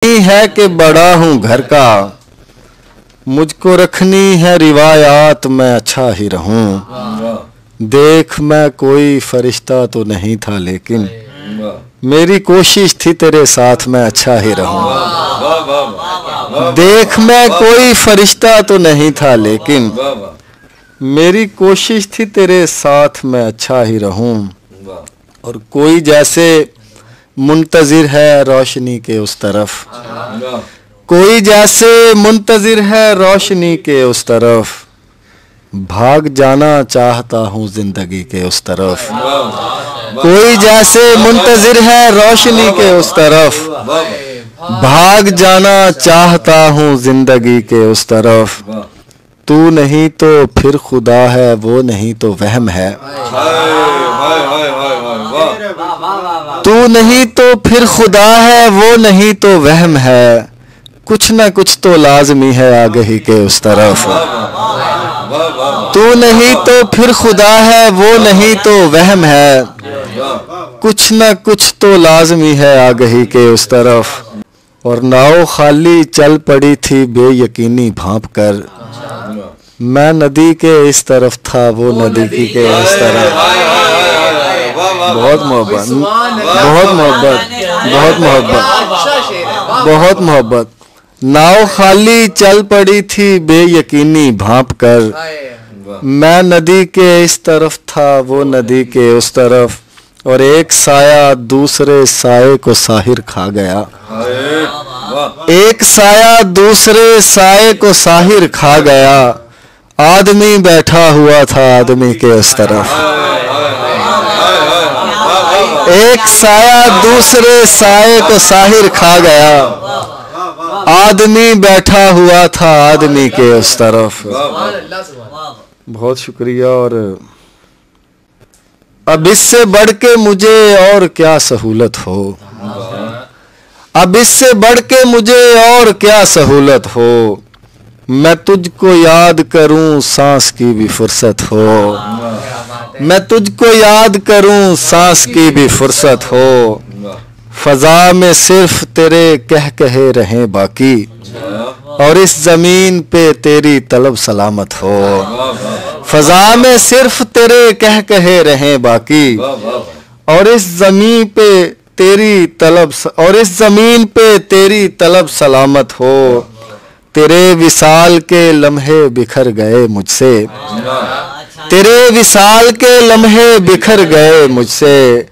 है कि बड़ा हूँ घर का, मुझको रखनी है रिवायात, मैं अच्छा ही रहूं। देख मैं कोई फरिश्ता तो नहीं था, लेकिन मेरी कोशिश थी तेरे साथ मैं अच्छा ही रहूं। देख मैं कोई फरिश्ता तो नहीं था, लेकिन मेरी कोशिश थी तेरे साथ मैं अच्छा ही रहूं। और कोई जैसे मुंतजिर है रोशनी के उस तरफ, कोई जैसे मुंतजिर है रोशनी के उस तरफ, भाग जाना चाहता हूँ जिंदगी के उस तरफ। कोई जैसे मुंतजिर है रोशनी के उस तरफ, भाग जाना चाहता हूँ जिंदगी के उस तरफ। तू नहीं तो फिर खुदा है, वो नहीं तो वहम है। तू नहीं तो फिर खुदा है, वो नहीं तो वहम है। कुछ ना कुछ तो लाजमी है आगही के उस तरफ। तू नहीं तो फिर खुदा है, वो नहीं तो वहम है। कुछ ना कुछ तो लाजमी है आगही के उस तरफ। और नाव खाली चल पड़ी थी बेयकीनी भांप कर, मैं नदी के इस तरफ था, वो नदी के इस तरफ। बहुत मोहब्बत, बहुत मोहब्बत, बहुत मोहब्बत, बहुत मोहब्बत। नाव खाली चल पड़ी थी बेयकीनी भांप कर, मैं नदी के इस तरफ था, वो नदी के उस तरफ। और एक साया दूसरे साये को साहिर खा गया, एक साया दूसरे साये को साहिर खा गया। आदमी बैठा हुआ था आदमी के उस तरफ। एक साया दूसरे साये को साहिर खा गया, आदमी बैठा हुआ था आदमी के उस तरफ। बहुत शुक्रिया। और अब इससे बढ़ के मुझे और क्या सहूलत हो, अब इससे बढ़ के मुझे और क्या सहूलत हो। मैं तुझको याद करूं सांस की भी फुर्सत हो, मैं तुझको याद करूं सांस की भी फुर्सत हो। फजा में सिर्फ तेरे कह कहे रहें बाकी, और इस जमीन पे तेरी तलब सलामत हो। फजा में सिर्फ तेरे कह कहे रहें बाकी, और इस जमीन पे तेरी तलब, और इस जमीन पे तेरी तलब सलामत हो। तेरे विसाल के लम्हे बिखर गए मुझसे, तेरे विसाल के लम्हे बिखर गए मुझसे।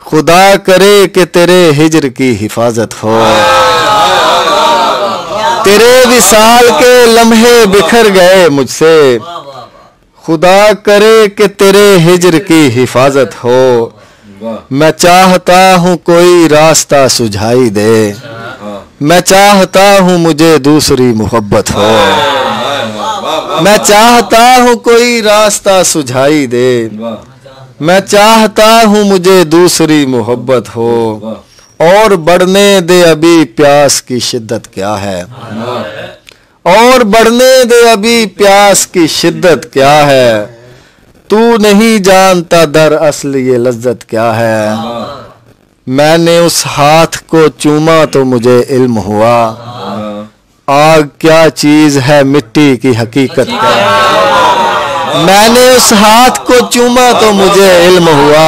खुदा करे कि तेरे हिज्र की हिफाजत हो। तेरे विसाल के लम्हे बिखर गए मुझसे, खुदा करे कि तेरे हिज्र की हिफाजत हो। मैं चाहता हूँ कोई रास्ता सुझाई दे, मैं चाहता हूँ मुझे दूसरी मोहब्बत हो। मैं चाहता हूँ कोई रास्ता सुझाई दे, मैं चाहता हूँ मुझे दूसरी मोहब्बत हो। और बढ़ने दे अभी प्यास की शिद्दत क्या है, और बढ़ने दे अभी प्यास की शिद्दत क्या है। तू नहीं जानता दर असल ये लज्जत क्या है। मैंने उस हाथ को चूमा तो मुझे इल्म हुआ, आग क्या चीज है मिट्टी की हकीकत क्या है। मैंने उस हाथ को चूमा तो मुझे इल्म हुआ,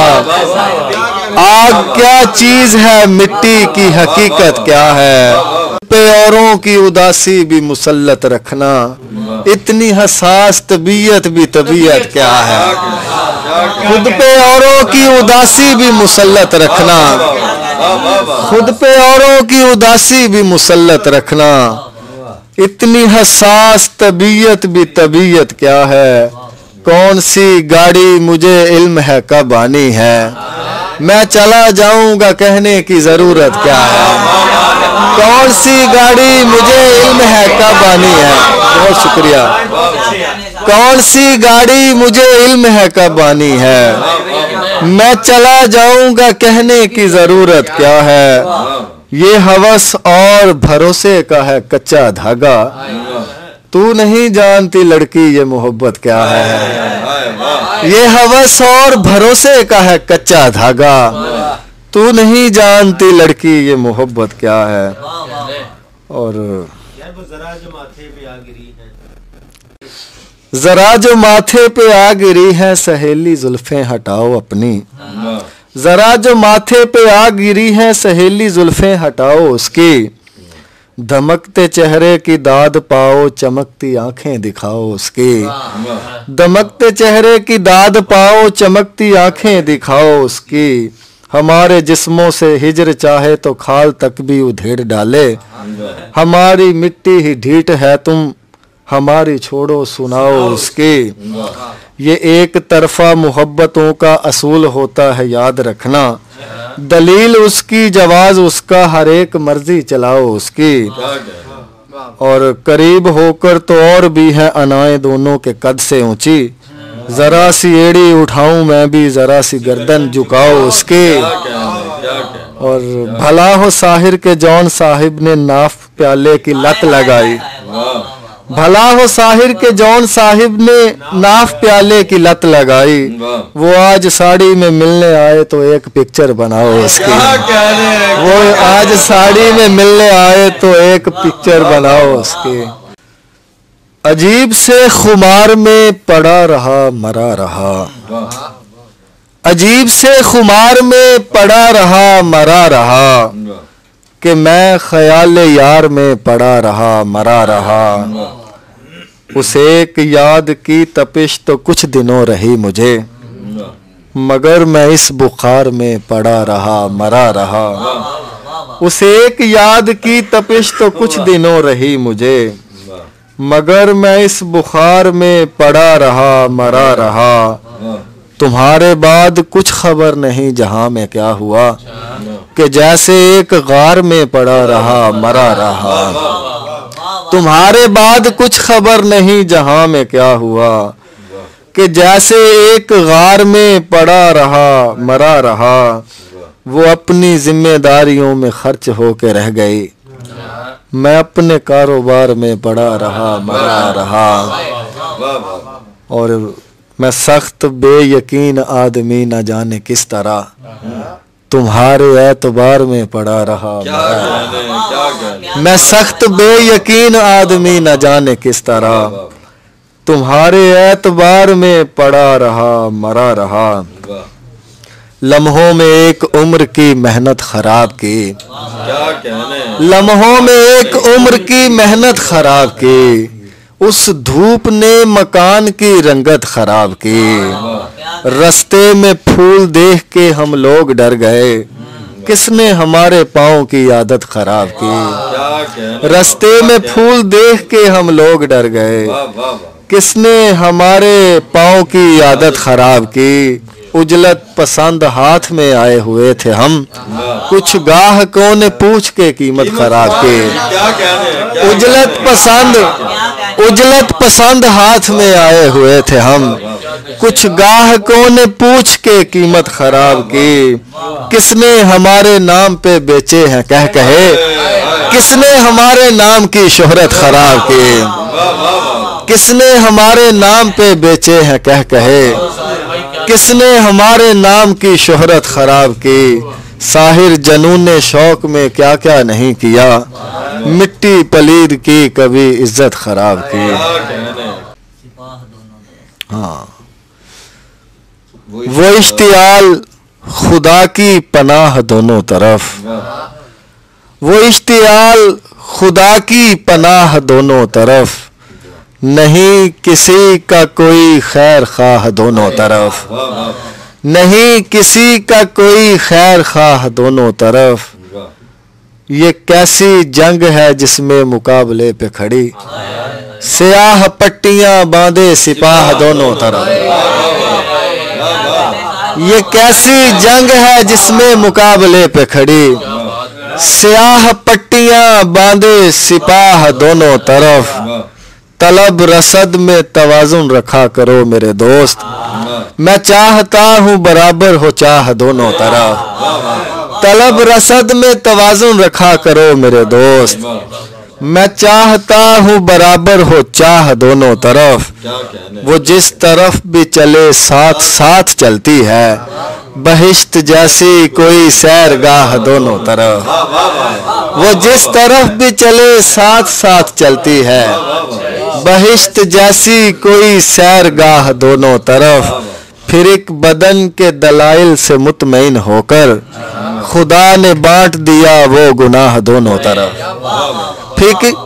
आग क्या चीज है मिट्टी की हकीकत क्या है। पे औरों की उदासी भी मुसल्लत रखना, इतनी हसास तबीयत भी तबीयत क्या है। खुद पे औरों की उदासी भी मुसल्लत रखना, खुद पे औरों की उदासी भी मुसल्लत रखना। इतनी हसास तबीयत भी तबीयत क्या है। कौन सी गाड़ी मुझे इल्म है कब आनी है, मैं चला जाऊंगा कहने की जरूरत क्या है। कौन सी गाड़ी मुझे इल्म है कब आनी है। बहुत शुक्रिया। कौन सी गाड़ी मुझे इल्म है कब आनी है, मैं चला जाऊंगा कहने की जरूरत क्या है। ये हवस और भरोसे का है कच्चा धागा, तू नहीं जानती लड़की ये मोहब्बत क्या है। ये हवस और भरोसे का है कच्चा धागा, तू नहीं जानती लड़की ये मोहब्बत क्या है। और जरा जो माथे पे आ गिरी है, जरा जो माथे पे आ गिरी है सहेली जुल्फें हटाओ अपनी, जरा जो माथे पे आ गिरी है सहेली जुल्फें हटाओ उसकी, धमकते चेहरे की दाद पाओ चमकती आंखें दिखाओ उसकी, दमकते चेहरे की दाद पाओ चमकती आंखें दिखाओ उसकी, हमारे जिस्मों से हिजर चाहे तो खाल तक भी उधेड़ डाले, हमारी मिट्टी ही ढीठ है तुम हमारी छोड़ो सुनाओ उसकी, ये एक तरफा मोहब्बतों का असूल होता है याद रखना, दलील उसकी जवाज उसका हर एक मर्जी चलाओ उसकी, और करीब होकर तो और भी है अनाएं दोनों के कद से ऊंची, जरा सी एड़ी उठाऊं मैं भी जरा सी गर्दन झुकाओ उसकी, और भला हो साहिर के जौन साहिब ने नाफ प्याले की लत लगाई, भला हो साहिर के जौन साहिब ने नाफ प्याले की लत लगाई, वो आज साड़ी में मिलने आए तो एक पिक्चर बनाओ उसकी, वो आज साड़ी में मिलने आए तो एक पिक्चर बनाओ उसकी, अजीब से खुमार में पड़ा रहा मरा रहा, अजीब से खुमार में पड़ा रहा मरा रहा, कि मैं ख्याल यार में पड़ा रहा मरा रहा, उस एक याद की तपिश तो कुछ दिनों रही मुझे, मगर मैं इस बुखार में पड़ा रहा मरा रहा, उस एक याद की तपिश तो कुछ दिनों रही मुझे, मगर मैं इस बुखार में पड़ा रहा मरा रहा, तुम्हारे बाद कुछ खबर नहीं जहां में क्या हुआ, कि जैसे एक गार में पड़ा रहा मरा रहा, तुम्हारे बाद कुछ खबर नहीं जहां में क्या हुआ, कि जैसे एक गार में पड़ा रहा मरा रहा, वो अपनी जिम्मेदारियों में खर्च होके रह गई, मैं अपने कारोबार में पड़ा रहा मरा रहा, और मैं सख्त बेयकीन आदमी न जाने किस तरह तुम्हारे एतबार में पड़ा रहा मरा, मैं सख्त बेयकीन आदमी न जाने किस तरह तुम्हारे एतबार में पड़ा रहा मरा रहा, लम्हों में एक उम्र की मेहनत खराब की, लम्हों में एक उम्र की मेहनत खराब की, उस धूप ने मकान की रंगत खराब की, रास्ते में फूल देख के हम लोग डर गए, किसने हमारे पाँव की आदत खराब की, रास्ते में फूल देख के हम लोग डर गए, किसने हमारे पाँव की आदत खराब की, उजलत पसंद हाथ में आए हुए थे हम, कुछ गाहकों ने पूछ के कीमत खराब की, उजलत पसंद हाथ में आए हुए थे हम, कुछ गाहकों ने पूछ के कीमत खराब की, किसने हमारे नाम पे बेचे हैं कह कहे, किसने हमारे नाम की शोहरत खराब की, किसने हमारे नाम पे बेचे हैं कह कहे, किसने हमारे नाम की शोहरत खराब की, साहिर जनून ने शौक में क्या क्या नहीं किया, मिट्टी पलीद की कभी इज्जत खराब की। हाँ, वो इश्तियाल खुदा की पनाह दोनों तरफ, वो इश्तियाल खुदा की पनाह दोनों तरफ, नहीं किसी का कोई खैर खाह दोनों तरफ, नहीं किसी का कोई खैर खाह दोनों तरफ, ये कैसी जंग है जिसमें मुकाबले पे खड़ी, स्याह पट्टियां बांधे सिपाह दोनों तरफ, ये कैसी जंग है जिसमें मुकाबले पे खड़ी, स्याह पट्टियां बांधे सिपाह दोनों तरफ, तलब रसद में तवाजुन रखा करो मेरे दोस्त, मैं चाहता हूँ बराबर हो चाह दोनों तरफ, तलब रसद में तवाजुन रखा करो मेरे दोस्त, मैं चाहता हूँ बराबर हो चाह दोनों तरफ, वो जिस तरफ भी चले साथ साथ चलती है, बहिश्त जैसी कोई सैरगाह दोनों तरफ, वो जिस तरफ भी चले साथ साथ चलती है। बहिश्त जैसी कोई सैरगाह दोनों तरफ, फिर एक बदन के दलाइल से मुतमईन होकर खुदा ने बांट दिया वो गुनाह दोनों तरफ।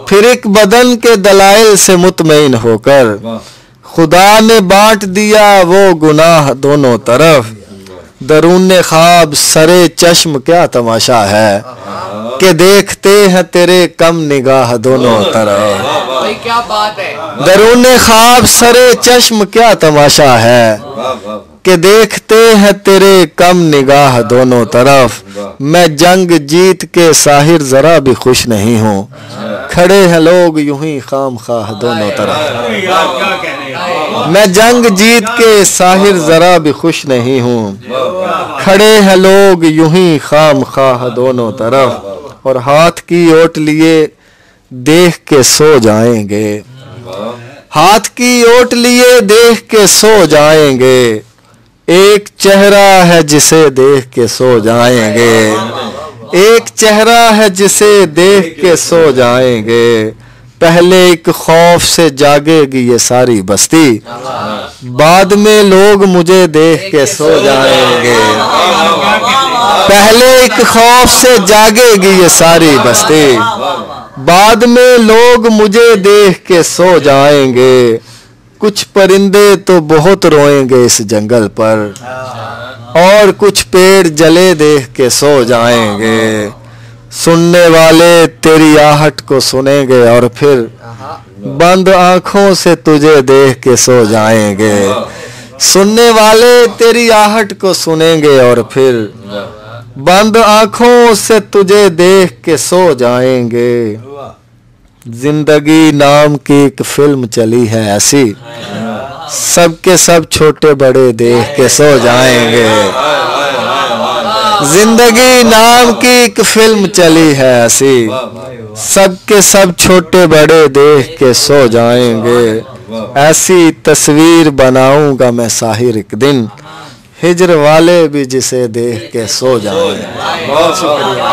फिर एक बदन के दलाइल से मुतमईन होकर खुदा ने बांट दिया वो गुनाह दोनों तरफ। दरून ख्वाब सरे चश्म क्या तमाशा है कि देखते हैं तेरे कम निगाह दोनों तरफ। क्या बात है। दरून ख्वाब सरे चश्म क्या तमाशा है कि देखते हैं तेरे कम निगाह दोनों तरफ। मैं जंग जीत के साहिर जरा भी खुश नहीं हूँ, खड़े हैं लोग यूं ही खाम खाह दोनों तरफ। मैं जंग जीत के साहिर जरा भी खुश नहीं हूँ, खड़े हैं लोग यूं ही खाम खाह दोनों तरफ। और हाथ की ओट लिए देख के सो जाएंगे, हाथ की ओट लिए देख के सो जाएंगे। एक चेहरा है जिसे देख के सो जाएंगे, एक चेहरा है जिसे देख के सो जाएंगे। पहले एक खौफ से जागेगी ये सारी बस्ती, बाद में लोग मुझे देख के सो जाएंगे। पहले एक खौफ से जागेगी ये सारी बस्ती, बाद में लोग मुझे देख के सो जाएंगे। कुछ परिंदे तो बहुत रोएंगे इस जंगल पर, और कुछ पेड़ जले देख के सो जाएंगे। सुनने वाले तेरी आहट को सुनेंगे और फिर बंद आंखों से तुझे देख के सो जाएंगे। सुनने वाले तेरी आहट को सुनेंगे और फिर बंद आंखों से तुझे देख के सो जाएंगे। जिंदगी नाम की एक फिल्म चली है ऐसी, सबके सब छोटे बड़े देख के सो जाएंगे। जिंदगी नाम की एक फिल्म चली है ऐसी, सबके सब छोटे बड़े देख के सो जाएंगे। ऐसी तस्वीर बनाऊंगा मैं साहिर एक दिन, हिजर वाले भी जिसे देख के सो जाएंगे। बहुत शुक्रिया।